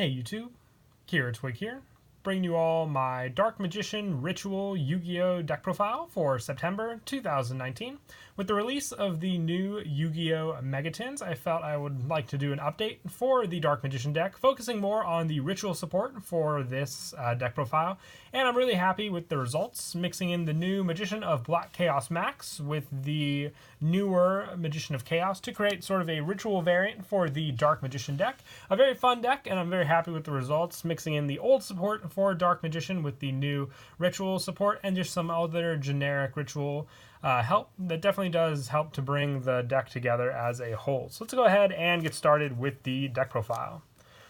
Hey YouTube, Kira Twig here, bringing you all my Dark Magician Ritual Yu-Gi-Oh! Deck profile for September 2019. With the release of the new Yu-Gi-Oh! Megatins, I felt I would like to do an update for the Dark Magician deck, focusing more on the ritual support for this deck profile. And I'm really happy with the results, mixing in the new Magician of Black Chaos Max with the newer Magician of Chaos to create sort of a ritual variant for the Dark Magician deck. A very fun deck, and I'm very happy with the results, mixing in the old support for Dark Magician with the new ritual support and just some other generic ritual help that definitely does help to bring the deck together as a whole. So let's go ahead and get started with the deck profile.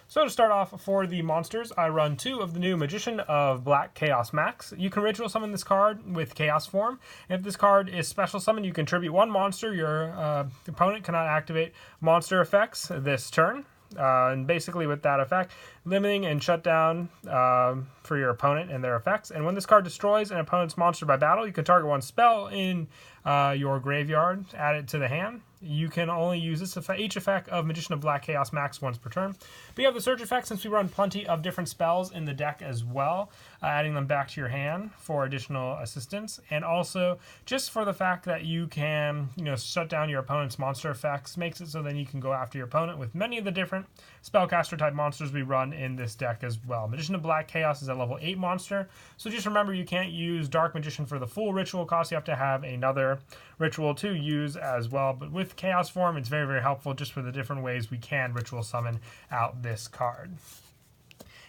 So to start off, for the monsters, I run two of the new Magician of Black Chaos Max. You can ritual summon this card with Chaos form. If this card is special summoned, you contribute one monster. Your opponent cannot activate monster effects this turn. And basically with that effect, limiting and shut down for your opponent and their effects. And when this card destroys an opponent's monster by battle, you can target one spell in your graveyard, add it to the hand. You can only use each effect of Magician of Black Chaos Max once per turn. But you have the search effect since we run plenty of different spells in the deck as well, adding them back to your hand for additional assistance. And also, just for the fact that you can shut down your opponent's monster effects, makes it so then you can go after your opponent with many of the different spellcaster type monsters we run in this deck as well. Magician of Black Chaos is a level 8 monster, so just remember you can't use Dark Magician for the full ritual cost. You have to have another ritual to use as well, but with Chaos form it's very, very helpful just for the different ways we can ritual summon out this card.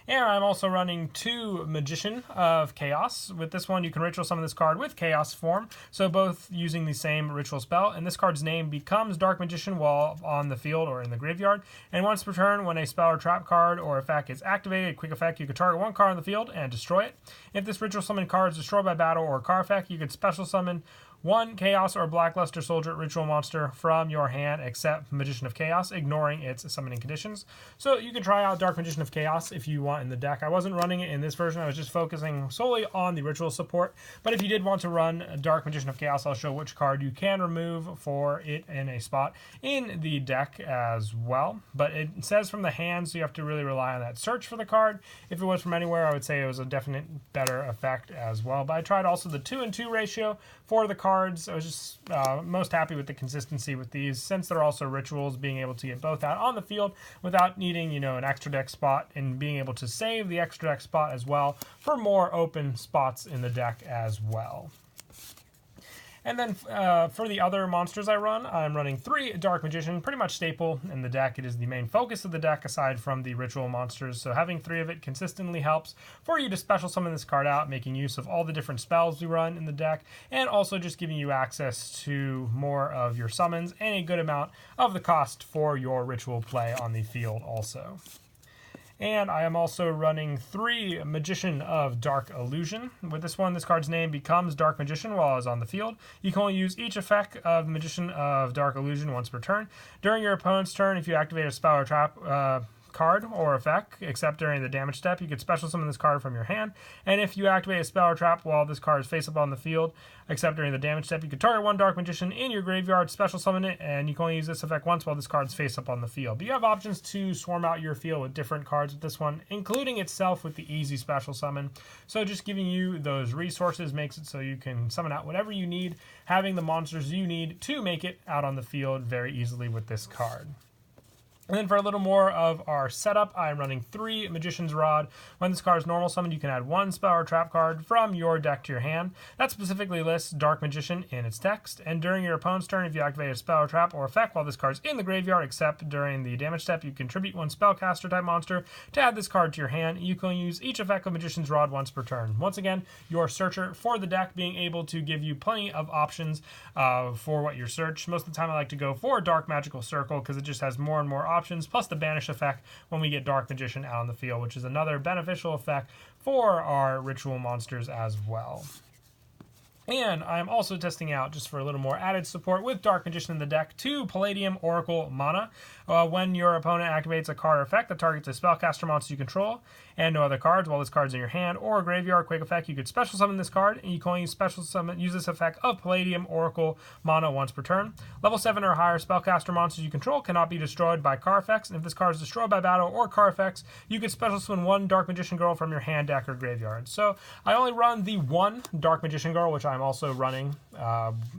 And I'm also running two Magician of Chaos. With this one, you can ritual summon this card with Chaos form, so both using the same ritual spell. And this card's name becomes Dark Magician while on the field or in the graveyard. And once per turn, when a spell or trap card or effect is activated, quick effect, you can target one card on the field and destroy it. If this ritual summon card is destroyed by battle or card effect, you can special summon one Chaos or Blackluster Soldier ritual monster from your hand except Magician of Chaos, ignoring its summoning conditions. So you can try out Dark Magician of Chaos if you want in the deck. I wasn't running it in this version, I was just focusing solely on the ritual support. But if you did want to run Dark Magician of Chaos, I'll show which card you can remove for it in a spot in the deck as well. But it says from the hand, so you have to really rely on that search for the card. If it was from anywhere, I would say it was a definite better effect as well. But I tried also the 2-and-2 ratio for the cards. I was just most happy with the consistency with these, since they're also rituals, being able to get both out on the field without needing an extra deck spot, and being able to save the extra deck spot as well for more open spots in the deck as well. And then for the other monsters I run, I'm running three Dark Magician, pretty much staple in the deck. It is the main focus of the deck aside from the ritual monsters, so having three of it consistently helps for you to special summon this card out, making use of all the different spells we run in the deck, and also just giving you access to more of your summons and a good amount of the cost for your ritual play on the field also. And I am also running three Magician of Dark Illusion. With this one, this card's name becomes Dark Magician while it's on the field. You can only use each effect of Magician of Dark Illusion once per turn. During your opponent's turn, if you activate a spell or trap card or effect, except during the damage step, you can special summon this card from your hand. And if you activate a spell or trap while this card is face up on the field, except during the damage step, you can target one Dark Magician in your graveyard, special summon it, and you can only use this effect once while this card's face up on the field. But you have options to swarm out your field with different cards with this one, including itself with the easy special summon. So just giving you those resources makes it so you can summon out whatever you need, having the monsters you need to make it out on the field very easily with this card. And then for a little more of our setup, I'm running three Magician's Rod. When this card is normal summoned, you can add one spell or trap card from your deck to your hand. That specifically lists Dark Magician in its text. And during your opponent's turn, if you activate a spell or trap or effect while this card is in the graveyard, except during the damage step, you contribute one spellcaster type monster to add this card to your hand. You can use each effect of Magician's Rod once per turn. Once again, your searcher for the deck, being able to give you plenty of options for what you search. Most of the time I like to go for Dark Magical Circle because it just has more and more options, plus the banish effect when we get Dark Magician out on the field, which is another beneficial effect for our ritual monsters as well. And I'm also testing out, just for a little more added support, with Dark Magician in the deck, 2 Palladium Oracle mana. When your opponent activates a card or effect that targets a spellcaster monster you control and no other cards while this card's in your hand or graveyard, quick effect, you could special summon this card, and you can only use this effect of Palladium Oracle mana once per turn. Level 7 or higher spellcaster monsters you control cannot be destroyed by card effects, and if this card is destroyed by battle or card effects, you could special summon 1 Dark Magician Girl from your hand, deck, or graveyard. So I only run the 1 Dark Magician Girl, which I'm also running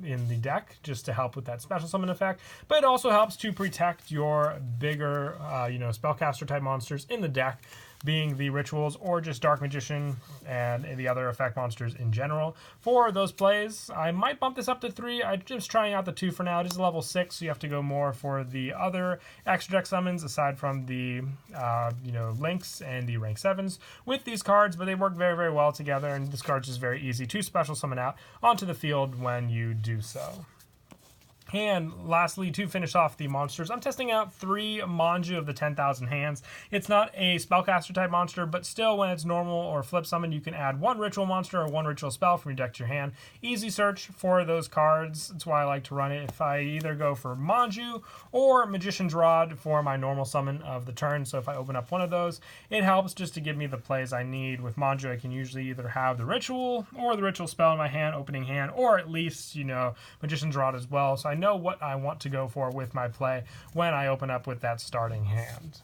in the deck just to help with that special summon effect, but it also helps to protect your bigger spellcaster type monsters in the deck, being the rituals or just Dark Magician and the other effect monsters in general. For those plays, I might bump this up to 3. I'm just trying out the 2 for now. It is level 6, so you have to go more for the other extra deck summons aside from the links and the rank 7s with these cards, but they work very, very well together, and this card's just very easy to special summon out onto the field when you do so. And lastly, to finish off the monsters, I'm testing out 3 Manju of the 10,000 Hands. It's not a spellcaster type monster, but still when it's normal or flip summon, you can add 1 ritual monster or 1 ritual spell from your deck to your hand. Easy search for those cards. That's why I like to run it. If I either go for Manju or Magician's Rod for my normal summon of the turn, so if I open up one of those, it helps just to give me the plays I need. With Manju, I can usually either have the ritual or the ritual spell in my hand, opening hand, or at least, Magician's Rod as well. So I know what I want to go for with my play when I open up with that starting hand.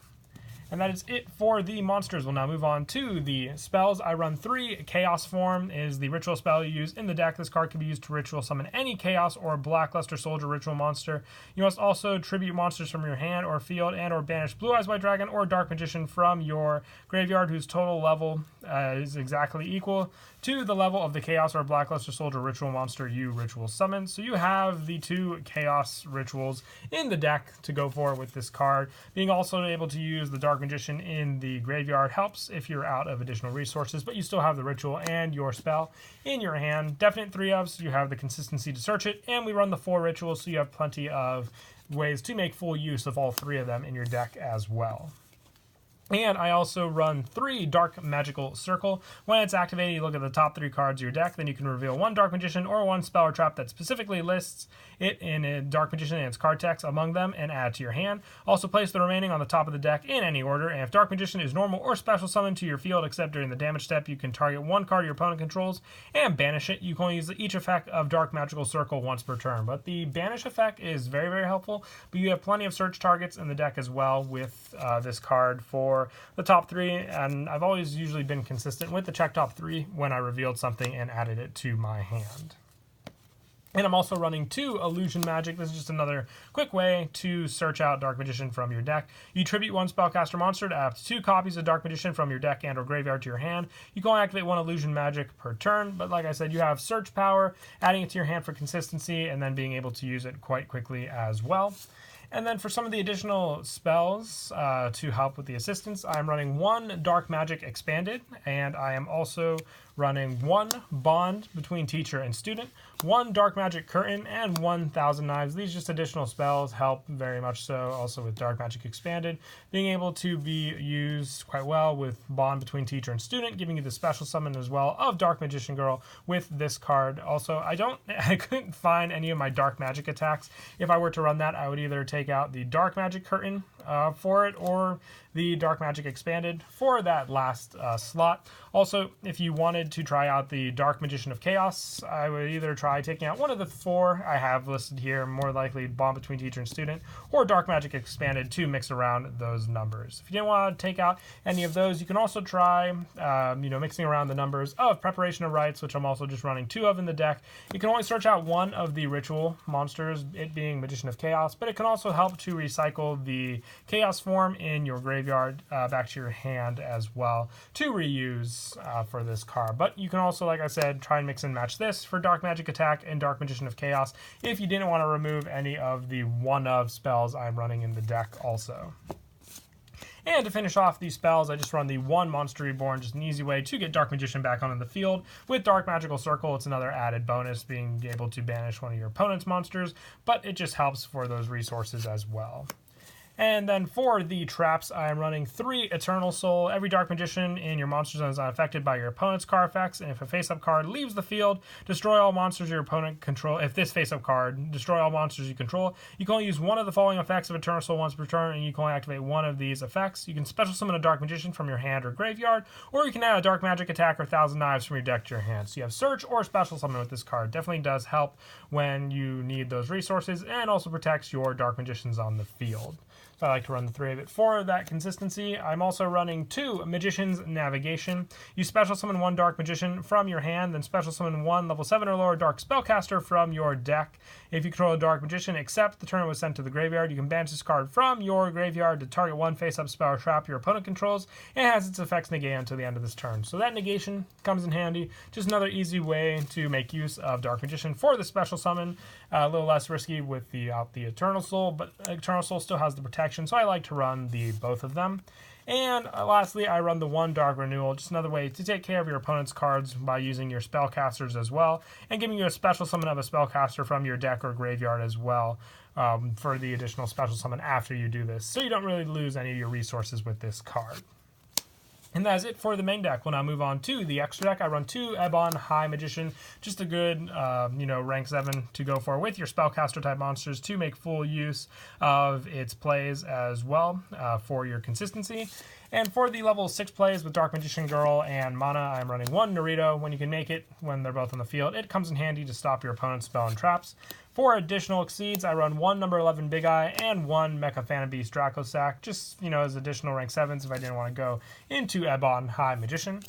And that is it for the monsters. We'll now move on to the spells. I run 3. Chaos Form is the ritual spell you use in the deck. This card can be used to ritual summon any Chaos or Blackluster Soldier ritual monster. You must also tribute monsters from your hand or field and or banish Blue Eyes White Dragon or Dark Magician from your graveyard whose total level is exactly equal to the level of the Chaos or Blackluster Soldier ritual monster you ritual summon. So you have the 2 Chaos rituals in the deck to go for with this card. Being also able to use the Dark Magician in the graveyard helps if you're out of additional resources, but you still have the ritual and your spell in your hand. Definite 3-ofs, so you have the consistency to search it, and we run the 4 rituals, so you have plenty of ways to make full use of all 3 of them in your deck as well. And I also run 3 Dark Magical Circle. When it's activated, you look at the top 3 cards of your deck, then you can reveal 1 Dark Magician or 1 spell or trap that specifically lists it in a Dark Magician and its card text among them and add to your hand. Also place the remaining on the top of the deck in any order, and if Dark Magician is normal or special summoned to your field except during the damage step, you can target 1 card your opponent controls and banish it. You can only use each effect of Dark Magical Circle once per turn, but the banish effect is very, very helpful, but you have plenty of search targets in the deck as well with this card for the top 3, and I've always usually been consistent with the check top 3 when I revealed something and added it to my hand. And I'm also running 2 Illusion Magic. This is just another quick way to search out Dark Magician from your deck. You tribute 1 spellcaster monster to add 2 copies of Dark Magician from your deck and or graveyard to your hand. You can only activate 1 Illusion Magic per turn, but like I said, you have search power, adding it to your hand for consistency, and then being able to use it quite quickly as well. And then for some of the additional spells to help with the assistance, I'm running 1 Dark Magic Expanded, and I am also running 1 Bond between teacher and student, 1 Dark Magic Curtain, and 1 Thousand Knives. These just additional spells help very much so, also with Dark Magic Expanded, being able to be used quite well with Bond between teacher and student, giving you the special summon as well of Dark Magician Girl with this card. Also, I couldn't find any of my Dark Magic attacks. If I were to run that, I would either take out the Dark Magic Curtain for it or the Dark Magic Expanded for that last slot. Also, if you wanted to try out the Dark Magician of Chaos, I would either try taking out one of the 4 I have listed here, more likely Bond between teacher and student, or Dark Magic Expanded to mix around those numbers. If you didn't want to take out any of those, you can also try mixing around the numbers of Preparation of Rites, which I'm also just running 2 of in the deck. You can only search out 1 of the ritual monsters, it being Magician of Chaos, but it can also help to recycle the Chaos form in your graveyard back to your hand as well to reuse for this card. But you can also, like I said, try and mix and match this for Dark Magic Attack and Dark Magician of Chaos if you didn't want to remove any of the one-of spells I'm running in the deck also. And to finish off these spells, I just run the 1 Monster Reborn, just an easy way to get Dark Magician back onto the field. With Dark Magical Circle, it's another added bonus, being able to banish one of your opponent's monsters, but it just helps for those resources as well. And then for the traps, I am running 3 Eternal Soul. Every Dark Magician in your monster zone is not affected by your opponent's card effects, and if a face-up card leaves the field, destroy all monsters your opponent control. If this face-up card, destroy all monsters you control. You can only use one of the following effects of Eternal Soul once per turn, and you can only activate one of these effects. You can special summon a Dark Magician from your hand or graveyard, or you can add a Dark Magic attack or 1,000 Knives from your deck to your hand. So you have Search or Special Summon with this card. Definitely does help when you need those resources, and also protects your Dark Magicians on the field. So I like to run the 3 of it. For that consistency, I'm also running 2 Magician's Navigation. You special summon 1 Dark Magician from your hand, then special summon 1 level 7 or lower Dark Spellcaster from your deck. If you control a Dark Magician, except the turn it was sent to the graveyard, you can banish this card from your graveyard to target 1 face-up spell or trap your opponent controls, and has its effects negate until the end of this turn. So that negation comes in handy. Just another easy way to make use of Dark Magician for the special summon. A little less risky with the Eternal Soul, but Eternal Soul still has the protection, so I like to run both of them. And lastly, I run the 1 Dark Renewal, just another way to take care of your opponent's cards by using your spellcasters as well, and giving you a special summon of a spellcaster from your deck or graveyard as well, for the additional special summon after you do this, so you don't really lose any of your resources with this card. And that's it for the main deck. We'll now move on to the extra deck. I run 2 Ebon High Magician, just a good, rank 7 to go for with your spellcaster type monsters to make full use of its plays as well for your consistency. And for the level 6 plays with Dark Magician Girl and Mana, I'm running 1 Naruto. When you can make it when they're both on the field, it comes in handy to stop your opponent's spell and traps. For additional exceeds, I run 1 number 11 Big Eye and 1 Mecha Phantom Beast Draco Sack, just, as additional rank 7s if I didn't want to go into Ebon High Magician.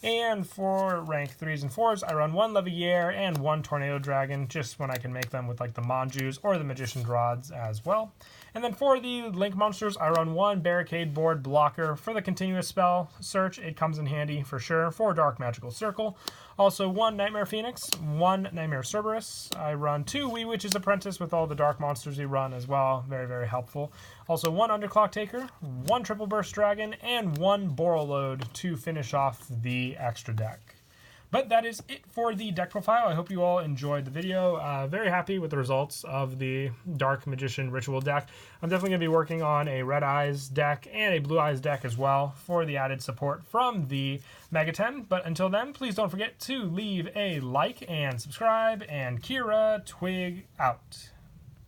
And for rank 3s and 4s, I run 1 Leviaire and 1 Tornado Dragon, just when I can make them with like the Manjus or the Magician's Rods as well. And then for the Link monsters, I run 1 Barricade Board Blocker. For the continuous spell search, it comes in handy for sure for Dark Magical Circle. Also 1 Nightmare Phoenix, 1 Nightmare Cerberus. I run 2 Wee Witch's Apprentice with all the dark monsters we run as well. Very, very helpful. Also 1 Underclock Taker, 1 Triple Burst Dragon, and 1 Borreload to finish off the extra deck. But that is it for the deck profile. I hope you all enjoyed the video. Very happy with the results of the Dark Magician Ritual deck. I'm definitely going to be working on a Red Eyes deck and a Blue Eyes deck as well for the added support from the Mega 10. But until then, please don't forget to leave a like and subscribe. And Kira Twig out.